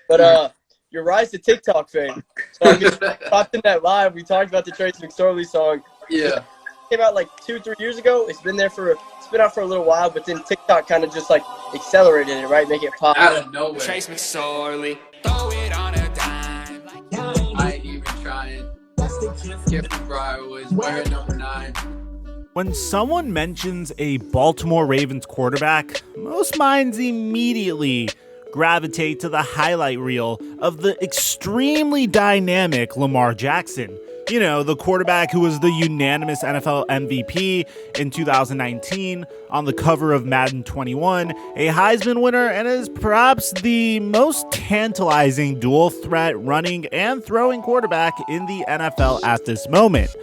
But your rise to TikTok fame. So I mean, popped in that live. We talked about the Trace McSorley song. Yeah. It came out like 2-3 years ago. It's been out for a little while, but then TikTok kind of just like accelerated it, right? Make it pop. Out of nowhere. Trace McSorley, throw it on a dime. I ain't even trying. Gift from Briarwoods, wearing number 9. When someone mentions a Baltimore Ravens quarterback, most minds immediately gravitate to the highlight reel of the extremely dynamic Lamar Jackson. You know, the quarterback who was the unanimous NFL MVP in 2019 on the cover of Madden 21, a Heisman winner, and is perhaps the most tantalizing dual threat running and throwing quarterback in the NFL at this moment.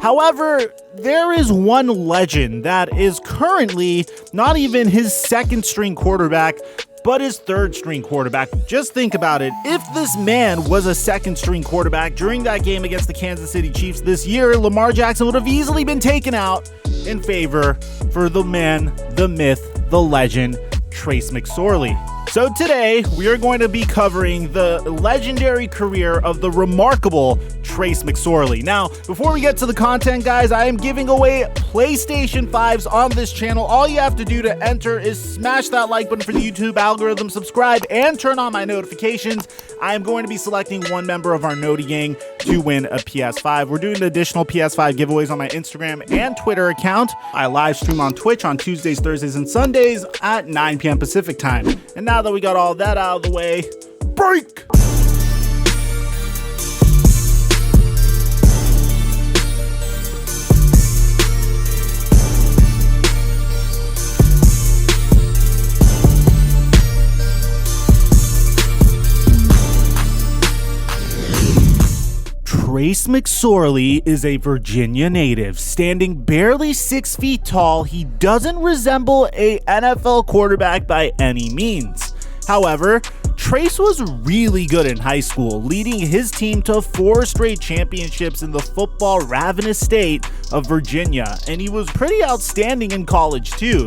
However, there is one legend that is currently not even his second string quarterback, but his third string quarterback. Just think about it. If this man was a second string quarterback during that game against the Kansas City Chiefs this year, Lamar Jackson would have easily been taken out in favor for the man, the myth, the legend, Trace McSorley. So today, we are going to be covering the legendary career of the remarkable Trace McSorley. Now, before we get to the content, guys, I am giving away PlayStation 5s on this channel. All you have to do to enter is smash that like button for the YouTube algorithm, subscribe, and turn on my notifications. I am going to be selecting one member of our Noti gang to win a PS5. We're doing additional PS5 giveaways on my Instagram and Twitter account. I live stream on Twitch on Tuesdays, Thursdays, and Sundays at 9 p.m. Pacific time. And now that we got all that out of the way, break! Trace McSorley is a Virginia native. Standing barely 6 feet tall, he doesn't resemble an NFL quarterback by any means. However, Trace was really good in high school, leading his team to 4 straight championships in the football ravenous state of Virginia, and he was pretty outstanding in college too,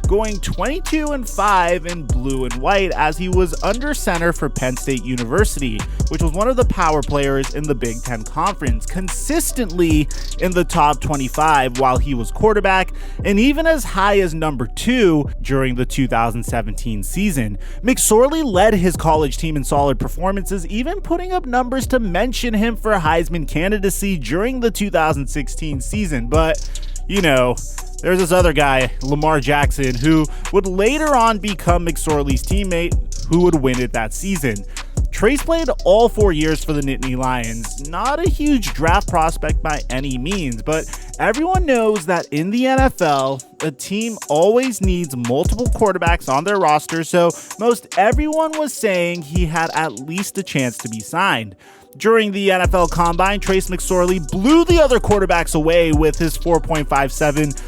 going 22-5 in blue and white as he was under center for Penn State University, which was one of the power players in the Big Ten Conference, consistently in the top 25 while he was quarterback, and even as high as number 2 during the 2017 season. McSorley led his college team in solid performances, even putting up numbers to mention him for Heisman candidacy during the 2016 season, but you know, there's this other guy, Lamar Jackson, who would later on become McSorley's teammate, who would win it that season. Trace played all 4 years for the Nittany Lions. Not a huge draft prospect by any means, but everyone knows that in the NFL, a team always needs multiple quarterbacks on their roster, so most everyone was saying he had at least a chance to be signed. During the NFL Combine, Trace McSorley blew the other quarterbacks away with his 4.57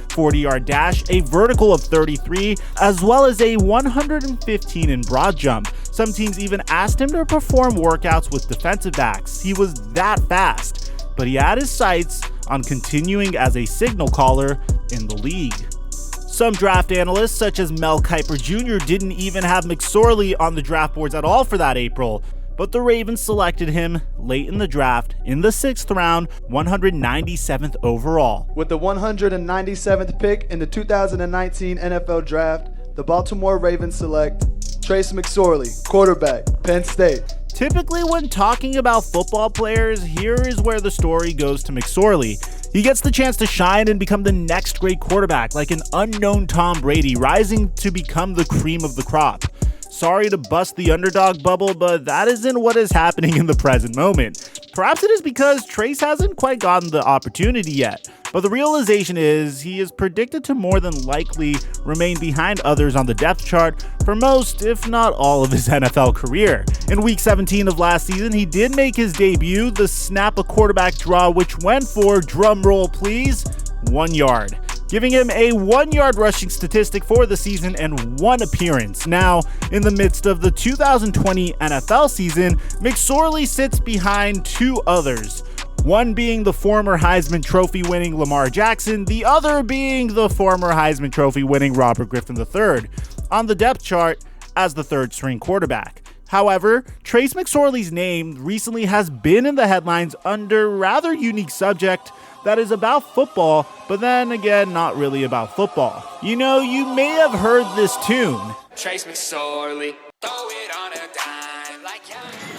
40-yard dash, a vertical of 33, as well as a 115 in broad jump. Some teams even asked him to perform workouts with defensive backs. He was that fast, but he had his sights on continuing as a signal caller in the league. Some draft analysts, such as Mel Kiper Jr., didn't even have McSorley on the draft boards at all for that April. But the Ravens selected him late in the draft in the 6th round, 197th overall. With the 197th pick in the 2019 NFL Draft, the Baltimore Ravens select Trace McSorley, quarterback, Penn State. Typically, when talking about football players, here is where the story goes to McSorley. He gets the chance to shine and become the next great quarterback, like an unknown Tom Brady, rising to become the cream of the crop. Sorry to bust the underdog bubble, but that isn't what is happening in the present moment. Perhaps it is because Trace hasn't quite gotten the opportunity yet, but the realization is he is predicted to more than likely remain behind others on the depth chart for most, if not all, of his NFL career. In week 17 of last season, he did make his debut, the snap a quarterback draw, which went for, drum roll please, 1 yard, giving him a 1-yard rushing statistic for the season and 1 appearance. Now, in the midst of the 2020 NFL season, McSorley sits behind 2 others, one being the former Heisman Trophy winning Lamar Jackson, the other being the former Heisman Trophy winning Robert Griffin III, on the depth chart as the 3rd string quarterback. However, Trace McSorley's name recently has been in the headlines under a rather unique subject that is about football, but then again, not really about football. You know, you may have heard this tune. Trace McSorley, throw it on a dime like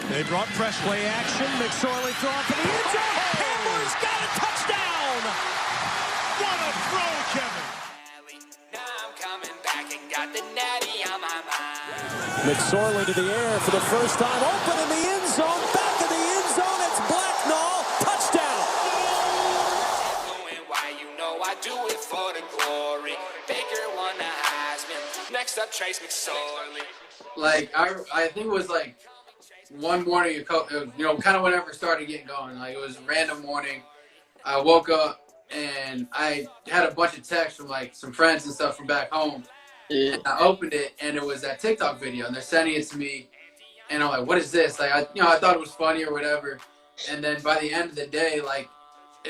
They brought press play action. McSorley throwing for the end zone. Hamler's got a touchdown. What a throw, Kevin. now I'm coming back and got the natty on my mind. McSorley to the air for the first time. Open in the end zone. Back in the end zone. It's Blacknall. Touchdown. Doing why you know I do it for the glory. Baker won the Heisman. Next up, Trace McSorley. Like I think it was like one morning, kind of whenever it started getting going. Like it was a random morning. I woke up and I had a bunch of texts from like some friends and stuff from back home. Yeah. And I opened it and it was that TikTok video and they're sending it to me. And I'm like, what is this? Like, I thought it was funny or whatever. And then by the end of the day, like,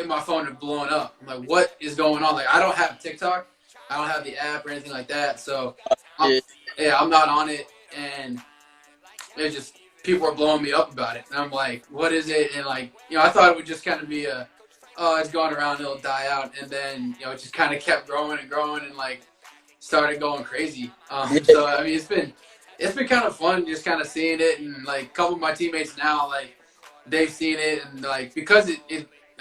my phone had blown up. I'm like, what is going on? Like, I don't have TikTok. I don't have the app or anything like that. So, I'm not on it. And it's just, people are blowing me up about it. And I'm like, what is it? And like, I thought it would just kind of be it's going around, it'll die out. And then, it just kind of kept growing and growing and like started going crazy. So, I mean, it's been kind of fun just kind of seeing it. And like a couple of my teammates now, like they've seen it. And like, because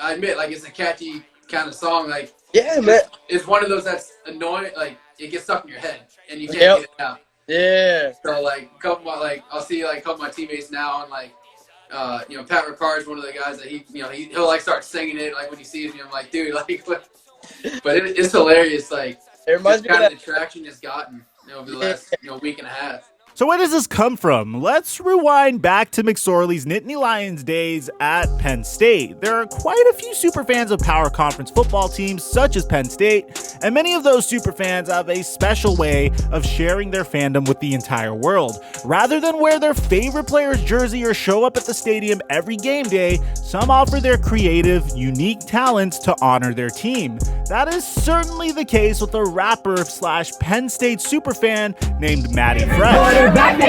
I admit, like it's a catchy kind of song. Like, Yeah, man. it's one of those that's annoying. Like it gets stuck in your head and you can't Yep. get it out. Yeah. So like I'll see like a couple of my teammates now and like Pat Ricard's one of the guys that he'll like start singing it like when he sees me. I'm like, dude, like what? But it's hilarious. Like It reminds me kind of of the traction it's gotten over the last week and a half. So where does this come from? Let's rewind back to McSorley's Nittany Lions days at Penn State. There are quite a few superfans of power conference football teams such as Penn State, and many of those superfans have a special way of sharing their fandom with the entire world. Rather than wear their favorite player's jersey or show up at the stadium every game day, some offer their creative, unique talents to honor their team. That is certainly the case with a rapper slash Penn State superfan named Matty Fresh. Back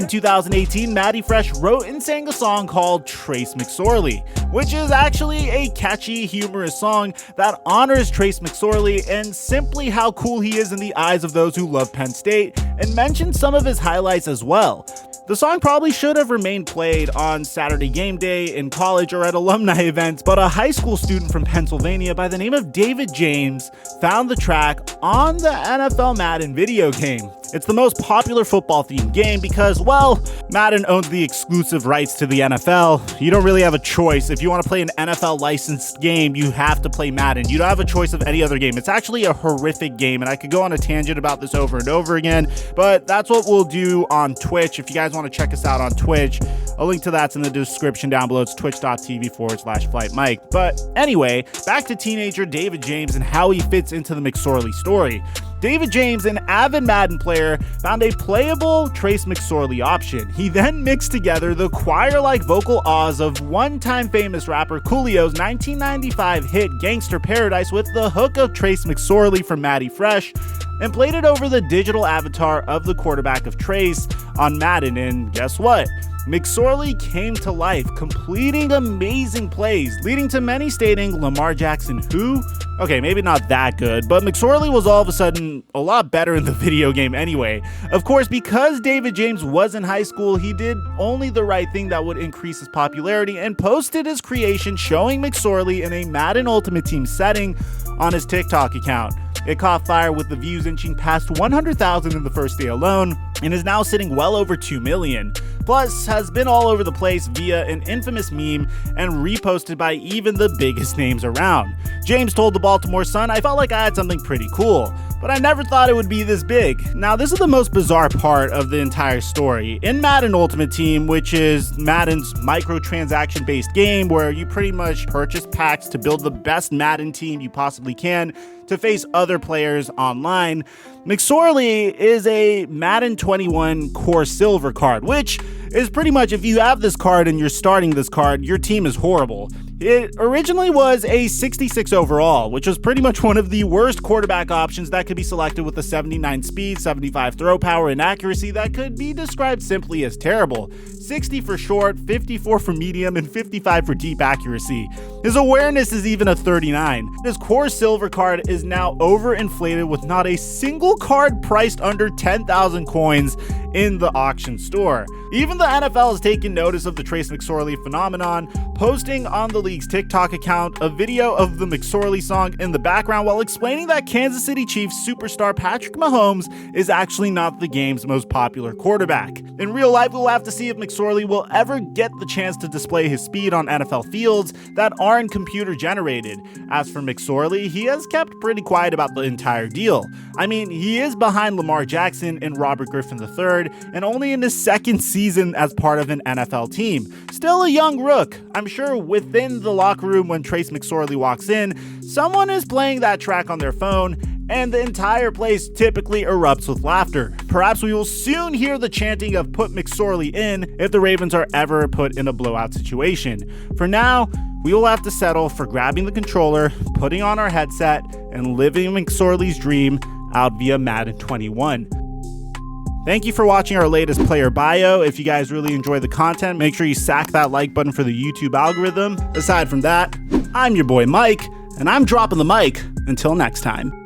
in 2018, Matty Fresh wrote and sang a song called Trace McSorley, which is actually a catchy, humorous song that honors Trace McSorley and simply how cool he is in the eyes of those who love Penn State, and mentions some of his highlights as well. The song probably should have remained played on Saturday game day in college or at alumni events, but a high school student from Pennsylvania by the name of David James found the track on the NFL Madden video game. It's the most popular football-themed game because, well, Madden owns the exclusive rights to the NFL. You don't really have a choice. If you want to play an NFL licensed game, you have to play Madden. You don't have a choice of any other game. It's actually a horrific game, and I could go on a tangent about this over and over again, but that's what we'll do on Twitch. If you guys want to check us out on Twitch, a link to that's in the description down below. It's twitch.tv/FlightMike. But anyway, back to teenager David James and how he fits into the McSorley story. David James, an avid Madden player, found a playable Trace McSorley option. He then mixed together the choir-like vocal ahs of one-time famous rapper Coolio's 1995 hit Gangster Paradise with the hook of Trace McSorley from Matty Fresh, and played it over the digital avatar of the quarterback of Trace on Madden, and guess what? McSorley came to life, completing amazing plays, leading to many stating Lamar Jackson who? Okay, maybe not that good, but McSorley was all of a sudden a lot better in the video game anyway. Of course, because David James was in high school, he did only the right thing that would increase his popularity and posted his creation showing McSorley in a Madden Ultimate Team setting on his TikTok account. It caught fire with the views inching past 100,000 in the first day alone and is now sitting well over 2 million. Plus, has been all over the place via an infamous meme and reposted by even the biggest names around. James told the Baltimore Sun, "I felt like I had something pretty cool, but I never thought it would be this big." Now, this is the most bizarre part of the entire story. In Madden Ultimate Team, which is Madden's microtransaction-based game where you pretty much purchase packs to build the best Madden team you possibly can to face other players online, McSorley is a Madden 21 Core Silver card, which is pretty much if you have this card and you're starting this card, your team is horrible. It originally was a 66 overall, which was pretty much one of the worst quarterback options that could be selected with a 79 speed, 75 throw power, and accuracy that could be described simply as terrible. 60 for short, 54 for medium, and 55 for deep accuracy. His awareness is even a 39. His core silver card is now overinflated with not a single card priced under 10,000 coins in the auction store. Even the NFL has taken notice of the Trace McSorley phenomenon, posting on the league's TikTok account a video of the McSorley song in the background while explaining that Kansas City Chiefs superstar Patrick Mahomes is actually not the game's most popular quarterback. In real life, we'll have to see if McSorley will ever get the chance to display his speed on NFL fields that aren't computer generated. As for McSorley, he has kept pretty quiet about the entire deal. I mean, he is behind Lamar Jackson and Robert Griffin III, and only in his second season as part of an NFL team. Still a young rook. I'm sure within the locker room when Trace McSorley walks in, someone is playing that track on their phone, and the entire place typically erupts with laughter. Perhaps we will soon hear the chanting of "put McSorley in" if the Ravens are ever put in a blowout situation. For now, we will have to settle for grabbing the controller, putting on our headset, and living McSorley's dream out via Madden 21. Thank you for watching our latest player bio. If you guys really enjoy the content, make sure you sack that like button for the YouTube algorithm. Aside from that, I'm your boy Mike, and I'm dropping the mic. Until next time.